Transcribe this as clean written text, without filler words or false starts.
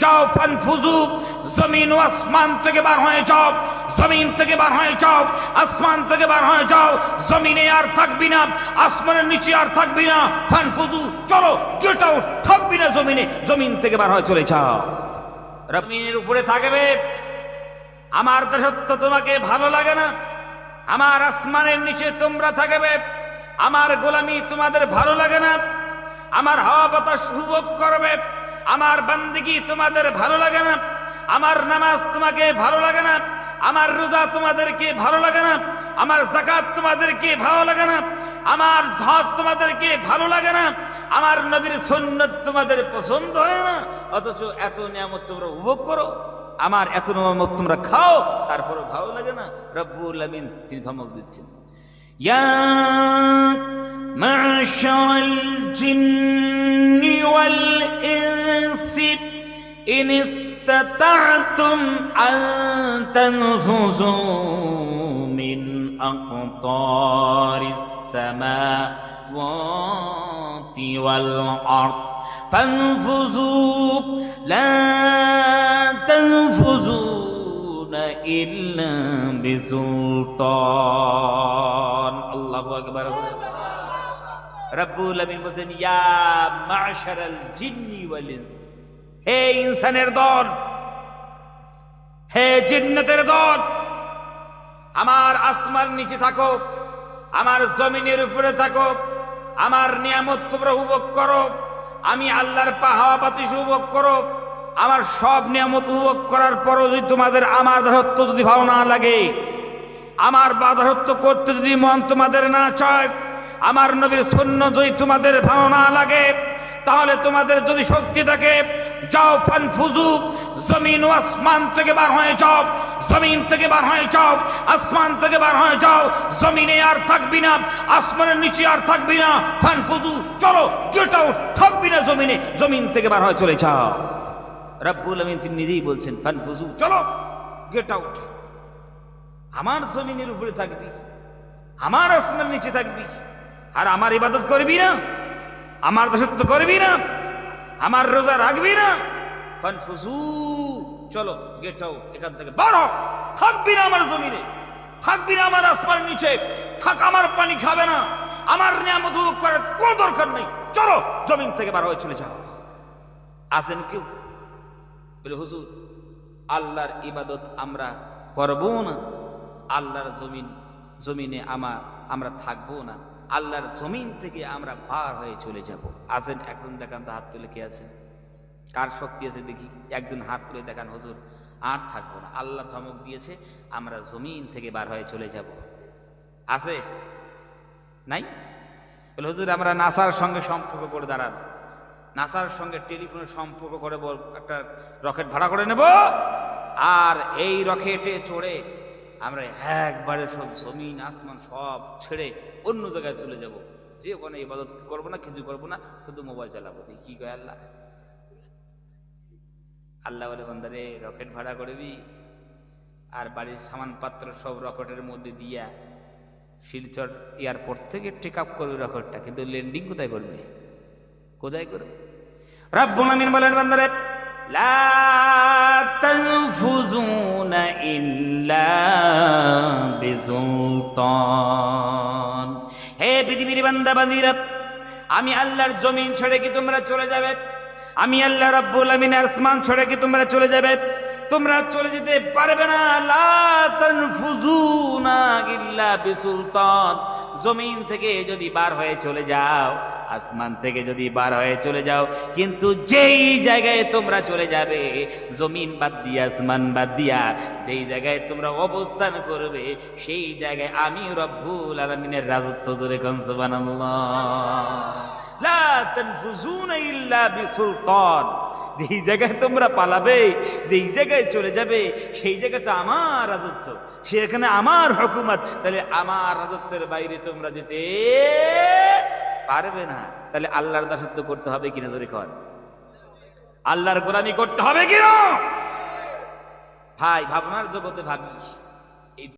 যাও ফানফুজু, জমিন ও আসমান থেকে বার হয়ে যাও, জমিন থেকে বার হয়ে যাও, আসমান থেকে বার হয়ে যাও। জমিনে আর থাকবি না, আসমানের নিচে আর থাকবি না। ফানফুজু, চলো, গেট আউট, থাকবি না জমিনে, জমিন থেকে বার হয়ে চলে যাও। জমিনের উপরে থাকবে। আমার দাসত্ব তোমাকে ভালো লাগে না, আমার আসমানের নিচে তোমরা থাকবে। আমার গোলামি তোমাদের ভালো লাগে না, আমার হাওয়া বাতাস উপভোগ করবে। আমার বান্দিগি তোমাদের ভালো লাগে না, আমার নামাজ তোমাকে ভালো লাগে না, আমার রোজা তোমাদেরকে ভালো লাগে না, আমার যাকাত তোমাদেরকে ভালো লাগে না, আমার হজ তোমাদেরকে ভালো লাগে না, আমার নবীর সুন্নাত তোমাদের পছন্দ হয় না। অথচ এত নিয়ামত তোমরা উপভোগ করো, আমার এত নিয়ামত তোমরা খাও, তারপরও ভালো লাগে না। রব্বুল আমিন তিনি ধমক দিচ্ছেন, ইয়া মা'শারাল জিন্নি ওয়াল ইনসি ইন ইসতাতা'তুম আন তানফুযু মিন আকতারিস সামাওয়াতি ওয়াল আরদ ফানফুযু লা তানফুযুনা ইল্লা বিসুলতান। আল্লাহু আকবার। রব্বুল আমিন বলেন, ইয়া মা'শারাল জিন্নি ওয়াল ইনস, হে ইনসানের দল, হে জিন্নাতের দল, আমার আসমান নিচে থাকো, আমার জমিনের উপরে থাকো, আমার নিয়ামত তোমরা উপভোগ করো। আমি আল্লাহর হাওয়া বাতাস উপভোগ করো। আমার সব নিয়ামত উপভোগ করার পরও যদি তোমাদের আমার দাসত্ব যদি ভালো না লাগে, আমার দাসত্ব করতে যদি মন তোমাদের না চায়, আমার নবীর সুন্নাত যদি তোমাদের ভালো না লাগে, তাহলে তোমাদের যদি শক্তি থাকে, যাও ফানফুজু, জমিন ও আসমান থেকে বার হয়ে যাও, জমিন থেকে বার হয়ে যাও, আসমান থেকে বার হয়ে যাও। জমিনে আর থাকবি না, আসমানের নিচে আর থাকবি না। ফানফুজু, চলো, গেট আউট, থাকবি না জমিনে, জমিন থেকে বার হয়ে চলে যাও। রব্বুল আমিন তিনি নিজেই বলছেন, ফানফুজু, চলো, গেট আউট। আমার জমিনের উপরে থাকবি, আমার আসমানের নিচে থাকবি, আর আমার ইবাদত করবি না, আমার দাসত্ব করবি না, আমার রোজা রাখবি না। ফানফুজু, চলো, গেট আউট, এখান থেকে বার হ। থাকবি না আমার জমিনে, থাকবি না আমার আসমানের নিচে, থাক, আমার পানি খাবে না, আমার নিয়ামত উপভোগ করার কোনো দরকার নেই, চলো, জমিন থেকে বার হয়ে চলে যাও। আছেন কেউ বলে, হুজুর আল্লাহর ইবাদত আমরা করবো না, আল্লাহর জমিনে আমরা থাকবো না, আল্লাহর জমিন থেকে আমরা বার হয়ে চলে যাব। আছেন? একজন দেখান তো, হাত তুলে কে আছেন? কার শক্তি আছে দেখি, একজন হাত তুলে দেখান। হুজুর আর থাকবো না, আল্লাহ ধমক দিয়েছে, আমরা জমিন থেকে বার হয়ে চলে যাব। আছে? নাই? বলে, হুজুর আমরা নাসার সঙ্গে সম্পর্ক করে দাঁড়ান, নাসার সঙ্গে টেলিফোনের সম্পর্ক করে একটা রকেট ভাড়া করে নেব, আর এই রকেটে চড়ে আমরা একবারে সব জমিন আসমান সব ছেড়ে অন্য জায়গায় চলে যাব, যে ওখানে ইবাদত করবো না, কিছু করবো না, শুধু মোবাইল চালাবো। কি কয় আল্লাহ? আল্লাহ বলে, বান্দারে রকেট ভাড়া করবি, আর বাড়ির সামান পাত্র সব রকেটের মধ্যে দিয়া শিলচর এয়ারপোর্ট থেকে টেক আপ করবে রকেটটা, কিন্তু ল্যান্ডিং কোথায় করবে? কোথায় করবে? রব্বুল আমিন বলেন, বান্দারে লা তানফুযুনা ইল্লা বিসুলতান। হে পৃথিবীর বান্দা বান্দীরা, আমি আল্লাহর জমিন ছেড়ে কি তোমরা চলে যাবে? আমি আল্লাহ রব্বুল আমিন আসমান ছেড়ে কি তোমরা চলে যাবে? তোমরা চলে যেতে পারবে না। লা তানফুযুনা ইল্লা বিসুলতান। জমিন থেকে যদি বার হয়ে চলে যাও, আসমান থেকে যদি বার হয়ে চলে যাও, কিন্তু যেই জায়গায় তোমরা চলে যাবে, জমিন বাদ দিয়া, আসমান বাদ দিয়া, যেই জায়গায় তোমরা অবস্থান করবে, সেই জায়গায় আমি রব্বুল আলামিনের রাজত্ব। জোরে কোন সুবহানাল্লাহ। লা তানফুযুনা ইল্লা বিসুলতান। যেই জায়গায় তোমরা পালাবে, যেই জায়গায় চলে যাবে, সেই জায়গাটা আমার রাজত্ব, সেখানে আমার হুকুমত। তাহলে আমার রাজত্বের বাইরে তোমরা যেতে পারবে না। তাহলে আল্লাহর দাসত্ব করতে হবে কিনা? জোরে কর। আল্লাহর গোলামি করতে হবে কিনা? ভাই, ভাবনার জগতে ভাবিস।